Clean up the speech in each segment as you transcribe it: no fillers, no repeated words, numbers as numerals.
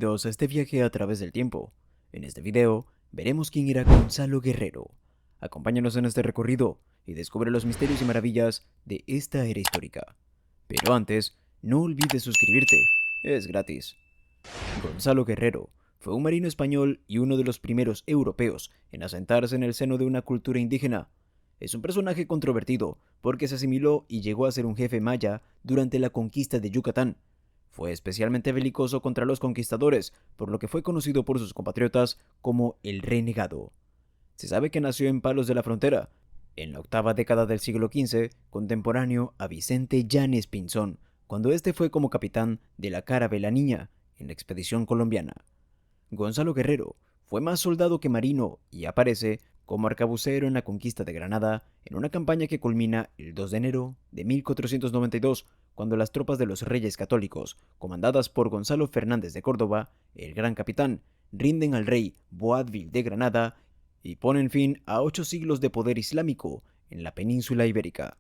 Bienvenidos a este viaje a través del tiempo. En este video veremos quién era Gonzalo Guerrero. Acompáñanos en este recorrido y descubre los misterios y maravillas de esta era histórica. Pero antes, no olvides suscribirte, es gratis. Gonzalo Guerrero fue un marino español y uno de los primeros europeos en asentarse en el seno de una cultura indígena. Es un personaje controvertido porque se asimiló y llegó a ser un jefe maya durante la conquista de Yucatán. Fue especialmente belicoso contra los conquistadores, por lo que fue conocido por sus compatriotas como el Renegado. Se sabe que nació en Palos de la Frontera, en la octava década del siglo XV, contemporáneo a Vicente Llanes Pinzón, cuando este fue como capitán de la Carabela Niña en la expedición colombiana. Gonzalo Guerrero fue más soldado que marino y aparece como arcabucero en la conquista de Granada en una campaña que culmina el 2 de enero de 1492, cuando las tropas de los Reyes Católicos, comandadas por Gonzalo Fernández de Córdoba, el gran capitán, rinden al rey Boabdil de Granada y ponen fin a 8 siglos de poder islámico en la península ibérica.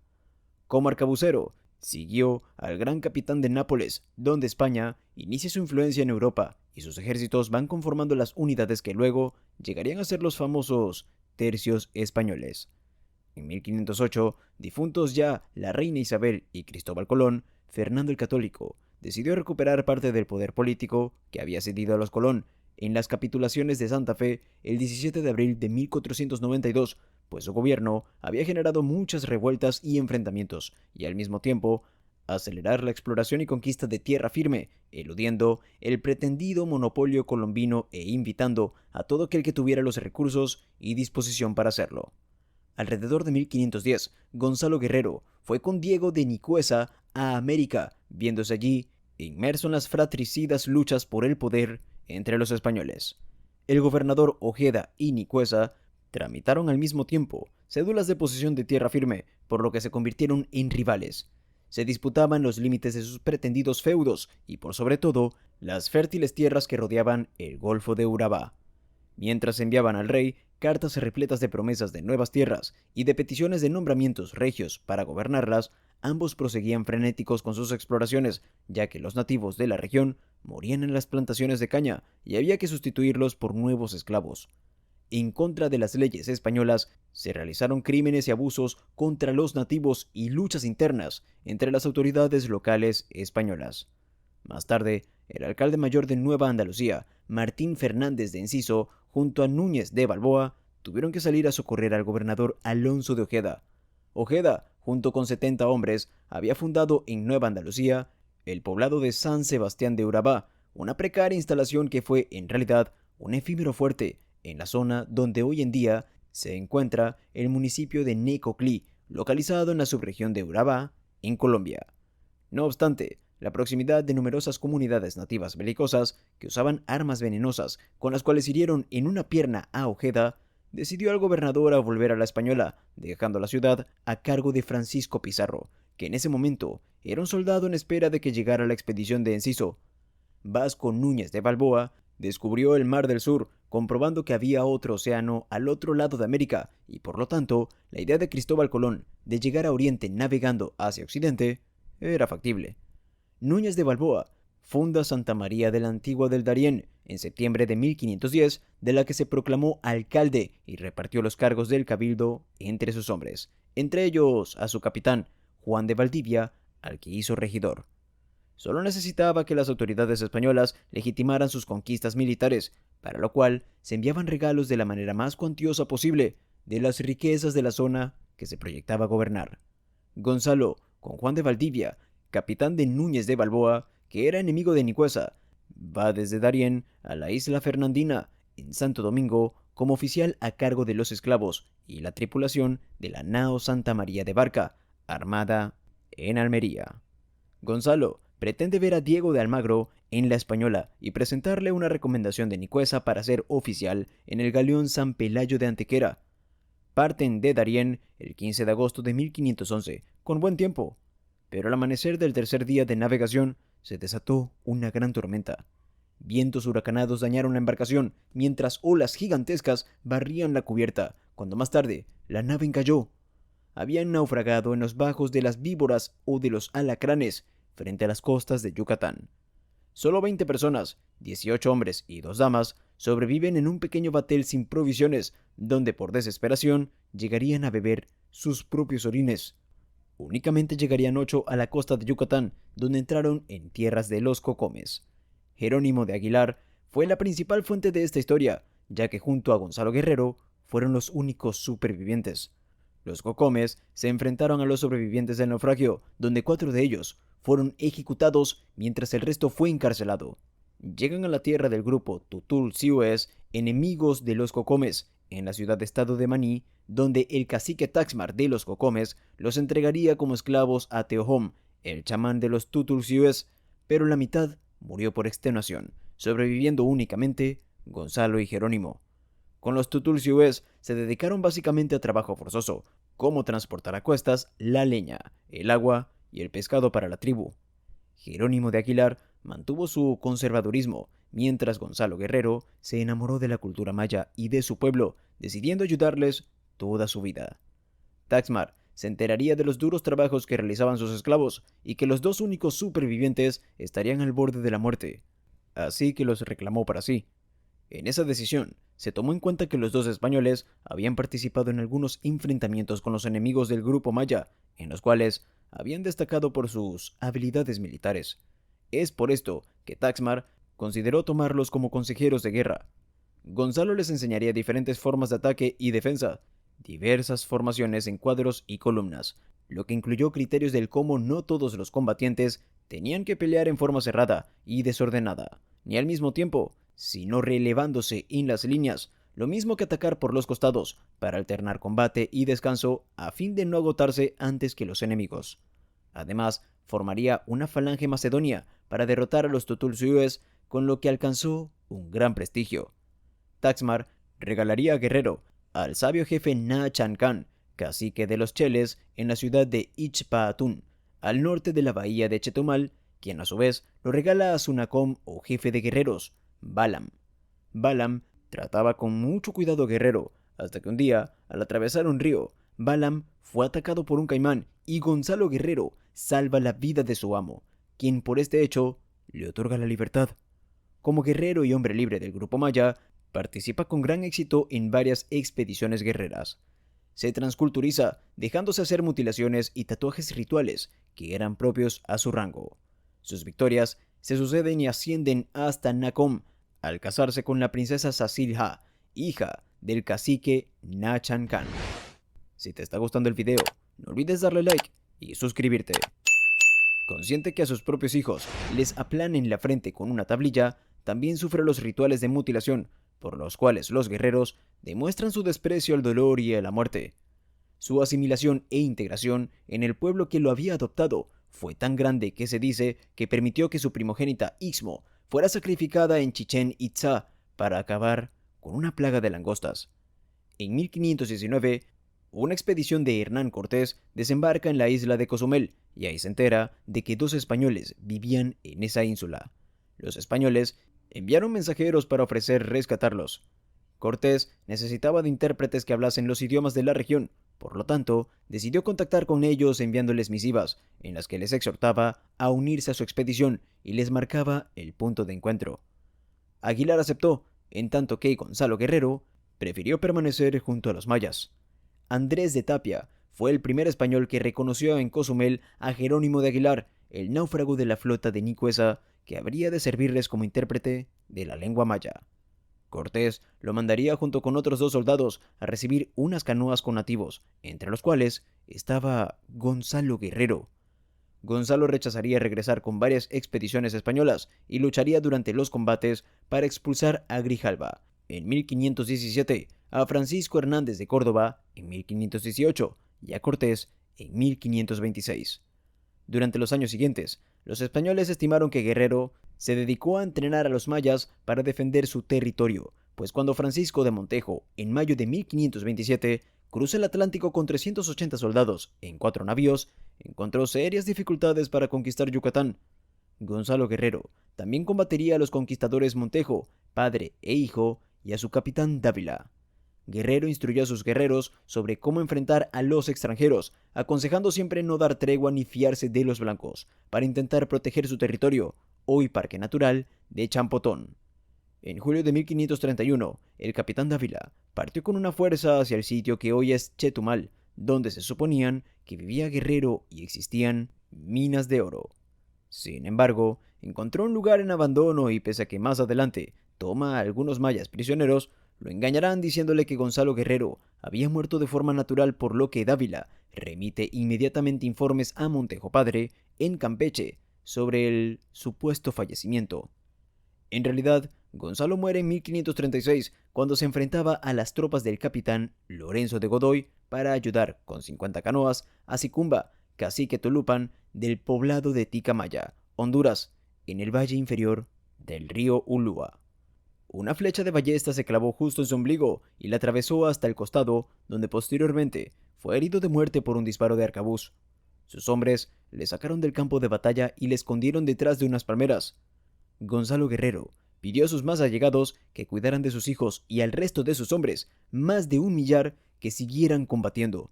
Como arcabucero, siguió al gran capitán de Nápoles, donde España inicia su influencia en Europa y sus ejércitos van conformando las unidades que luego llegarían a ser los famosos tercios españoles. En 1508, difuntos ya la reina Isabel y Cristóbal Colón, Fernando el Católico decidió recuperar parte del poder político que había cedido a los Colón en las capitulaciones de Santa Fe el 17 de abril de 1492, pues su gobierno había generado muchas revueltas y enfrentamientos, y al mismo tiempo acelerar la exploración y conquista de tierra firme, eludiendo el pretendido monopolio colombino e invitando a todo aquel que tuviera los recursos y disposición para hacerlo. Alrededor de 1510, Gonzalo Guerrero fue con Diego de Nicuesa a América, viéndose allí inmerso en las fratricidas luchas por el poder entre los españoles. El gobernador Ojeda y Nicuesa tramitaron al mismo tiempo cédulas de posesión de tierra firme, por lo que se convirtieron en rivales. Se disputaban los límites de sus pretendidos feudos y, por sobre todo, las fértiles tierras que rodeaban el Golfo de Urabá. Mientras enviaban al rey cartas repletas de promesas de nuevas tierras y de peticiones de nombramientos regios para gobernarlas, ambos proseguían frenéticos con sus exploraciones, ya que los nativos de la región morían en las plantaciones de caña y había que sustituirlos por nuevos esclavos. En contra de las leyes españolas, se realizaron crímenes y abusos contra los nativos y luchas internas entre las autoridades locales españolas. Más tarde, el alcalde mayor de Nueva Andalucía, Martín Fernández de Enciso, junto a Núñez de Balboa, tuvieron que salir a socorrer al gobernador Alonso de Ojeda. Ojeda, junto con 70 hombres, había fundado en Nueva Andalucía el poblado de San Sebastián de Urabá, una precaria instalación que fue, en realidad, un efímero fuerte en la zona donde hoy en día se encuentra el municipio de Necoclí, localizado en la subregión de Urabá, en Colombia. No obstante, la proximidad de numerosas comunidades nativas belicosas que usaban armas venenosas con las cuales hirieron en una pierna a Ojeda, decidió al gobernador a volver a la Española, dejando la ciudad a cargo de Francisco Pizarro, que en ese momento era un soldado en espera de que llegara la expedición de Enciso. Vasco Núñez de Balboa descubrió el Mar del Sur, comprobando que había otro océano al otro lado de América, y por lo tanto, la idea de Cristóbal Colón de llegar a Oriente navegando hacia Occidente era factible. Núñez de Balboa funda Santa María de la Antigua del Darién en septiembre de 1510, de la que se proclamó alcalde y repartió los cargos del cabildo entre sus hombres, entre ellos a su capitán, Juan de Valdivia, al que hizo regidor. Solo necesitaba que las autoridades españolas legitimaran sus conquistas militares, para lo cual se enviaban regalos de la manera más cuantiosa posible de las riquezas de la zona que se proyectaba gobernar. Gonzalo, con Juan de Valdivia, capitán de Núñez de Balboa, que era enemigo de Nicuesa, va desde Darién a la isla Fernandina, en Santo Domingo, como oficial a cargo de los esclavos y la tripulación de la nao Santa María de Barca, armada en Almería. Gonzalo pretende ver a Diego de Almagro en la Española y presentarle una recomendación de Nicuesa para ser oficial en el galeón San Pelayo de Antequera. Parten de Darién el 15 de agosto de 1511, con buen tiempo, pero al amanecer del tercer día de navegación se desató una gran tormenta. Vientos huracanados dañaron la embarcación, mientras olas gigantescas barrían la cubierta, cuando más tarde la nave encalló. Habían naufragado en los bajos de las víboras o de los alacranes, frente a las costas de Yucatán. Solo 20 personas, 18 hombres y 2 damas, sobreviven en un pequeño batel sin provisiones, donde por desesperación llegarían a beber sus propios orines. Únicamente llegarían 8 a la costa de Yucatán, donde entraron en tierras de los Cocomes. Jerónimo de Aguilar fue la principal fuente de esta historia, ya que junto a Gonzalo Guerrero fueron los únicos supervivientes. Los Cocomes se enfrentaron a los sobrevivientes del naufragio, donde 4 de ellos fueron ejecutados mientras el resto fue encarcelado. Llegan a la tierra del grupo Tutul-Siues, enemigos de los Cocomes, en la ciudad-estado de Maní, donde el cacique Taxmar de los Cocomes los entregaría como esclavos a Teohom, el chamán de los Tutul-Siues, pero la mitad murió por extenuación, sobreviviendo únicamente Gonzalo y Jerónimo. Con los Tutul-Siues se dedicaron básicamente a trabajo forzoso, como transportar a cuestas la leña, el agua y el pescado para la tribu. Jerónimo de Aguilar mantuvo su conservadurismo, mientras Gonzalo Guerrero se enamoró de la cultura maya y de su pueblo, decidiendo ayudarles toda su vida. Taxmar se enteraría de los duros trabajos que realizaban sus esclavos y que los 2 únicos supervivientes estarían al borde de la muerte, así que los reclamó para sí. En esa decisión, se tomó en cuenta que los 2 españoles habían participado en algunos enfrentamientos con los enemigos del grupo maya, en los cuales habían destacado por sus habilidades militares. Es por esto que Taxmar consideró tomarlos como consejeros de guerra. Gonzalo les enseñaría diferentes formas de ataque y defensa, diversas formaciones en cuadros y columnas, lo que incluyó criterios del cómo no todos los combatientes tenían que pelear en forma cerrada y desordenada, ni al mismo tiempo, sino relevándose en las líneas, lo mismo que atacar por los costados, para alternar combate y descanso a fin de no agotarse antes que los enemigos. Además, formaría una falange macedonia para derrotar a los Tutul-Siues, con lo que alcanzó un gran prestigio. Taxmar regalaría a Guerrero al sabio jefe Na Chan Can, cacique de los Cheles, en la ciudad de Ichpaatún, al norte de la bahía de Chetumal, quien a su vez lo regala a Sunacom o jefe de guerreros, Balam. Balam trataba con mucho cuidado a Guerrero, hasta que un día, al atravesar un río, Balam fue atacado por un caimán y Gonzalo Guerrero salva la vida de su amo, quien por este hecho le otorga la libertad. Como guerrero y hombre libre del grupo maya, participa con gran éxito en varias expediciones guerreras. Se transculturiza, dejándose hacer mutilaciones y tatuajes rituales que eran propios a su rango. Sus victorias se suceden y ascienden hasta Nacom, al casarse con la princesa Sasilha, hija del cacique Na Chan Can. Si te está gustando el video, no olvides darle like y suscribirte. Consciente que a sus propios hijos les aplanen la frente con una tablilla, también sufre los rituales de mutilación, por los cuales los guerreros demuestran su desprecio al dolor y a la muerte. Su asimilación e integración en el pueblo que lo había adoptado fue tan grande que se dice que permitió que su primogénita Ixmo fuera sacrificada en Chichén Itzá para acabar con una plaga de langostas. En 1519, una expedición de Hernán Cortés desembarca en la isla de Cozumel y ahí se entera de que 2 españoles vivían en esa ínsula. Los españoles enviaron mensajeros para ofrecer rescatarlos. Cortés necesitaba de intérpretes que hablasen los idiomas de la región, por lo tanto, decidió contactar con ellos enviándoles misivas, en las que les exhortaba a unirse a su expedición y les marcaba el punto de encuentro. Aguilar aceptó, en tanto que Gonzalo Guerrero prefirió permanecer junto a los mayas. Andrés de Tapia fue el primer español que reconoció en Cozumel a Jerónimo de Aguilar, el náufrago de la flota de Nicuesa, que habría de servirles como intérprete de la lengua maya. Cortés lo mandaría junto con otros 2 soldados a recibir unas canoas con nativos, entre los cuales estaba Gonzalo Guerrero. Gonzalo rechazaría regresar con varias expediciones españolas y lucharía durante los combates para expulsar a Grijalva en 1517, a Francisco Hernández de Córdoba en 1518 y a Cortés en 1526. Durante los años siguientes, los españoles estimaron que Guerrero se dedicó a entrenar a los mayas para defender su territorio, pues cuando Francisco de Montejo, en mayo de 1527, cruza el Atlántico con 380 soldados en 4 navíos, encontró serias dificultades para conquistar Yucatán. Gonzalo Guerrero también combatería a los conquistadores Montejo, padre e hijo, y a su capitán Dávila. Guerrero instruyó a sus guerreros sobre cómo enfrentar a los extranjeros, aconsejando siempre no dar tregua ni fiarse de los blancos, para intentar proteger su territorio, hoy Parque Natural de Champotón. En julio de 1531, el capitán Dávila partió con una fuerza hacia el sitio que hoy es Chetumal, donde se suponían que vivía Guerrero y existían minas de oro. Sin embargo, encontró un lugar en abandono y pese a que más adelante toma a algunos mayas prisioneros, lo engañarán diciéndole que Gonzalo Guerrero había muerto de forma natural, por lo que Dávila remite inmediatamente informes a Montejo Padre en Campeche sobre el supuesto fallecimiento. En realidad, Gonzalo muere en 1536 cuando se enfrentaba a las tropas del capitán Lorenzo de Godoy para ayudar con 50 canoas a Sicumba, cacique Tolupan del poblado de Ticamaya, Honduras, en el valle inferior del río Ulúa. Una flecha de ballesta se clavó justo en su ombligo y la atravesó hasta el costado, donde posteriormente fue herido de muerte por un disparo de arcabuz. Sus hombres le sacaron del campo de batalla y le escondieron detrás de unas palmeras. Gonzalo Guerrero pidió a sus más allegados que cuidaran de sus hijos y al resto de sus hombres, más de 1 millar, que siguieran combatiendo.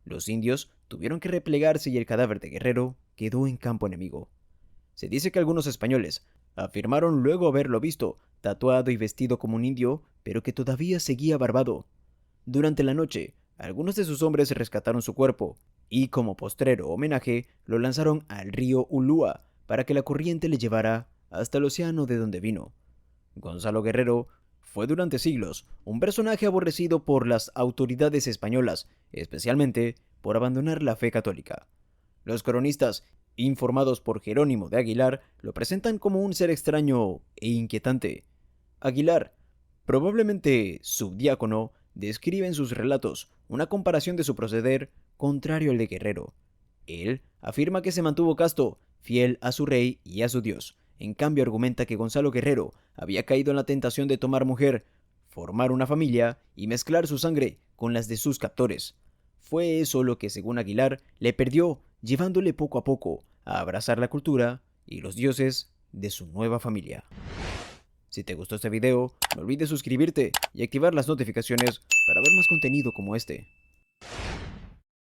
Los indios tuvieron que replegarse y el cadáver de Guerrero quedó en campo enemigo. Se dice que algunos españoles afirmaron luego haberlo visto, tatuado y vestido como un indio, pero que todavía seguía barbado. Durante la noche, algunos de sus hombres rescataron su cuerpo y, como postrero homenaje, lo lanzaron al río Ulúa para que la corriente le llevara hasta el océano de donde vino. Gonzalo Guerrero fue durante siglos un personaje aborrecido por las autoridades españolas, especialmente por abandonar la fe católica. Los cronistas, informados por Jerónimo de Aguilar, lo presentan como un ser extraño e inquietante. Aguilar, probablemente subdiácono, describe en sus relatos una comparación de su proceder contrario al de Guerrero. Él afirma que se mantuvo casto, fiel a su rey y a su Dios. En cambio, argumenta que Gonzalo Guerrero había caído en la tentación de tomar mujer, formar una familia y mezclar su sangre con las de sus captores. Fue eso lo que, según Aguilar, le perdió, llevándole poco a poco a abrazar la cultura y los dioses de su nueva familia. Si te gustó este video, no olvides suscribirte y activar las notificaciones para ver más contenido como este.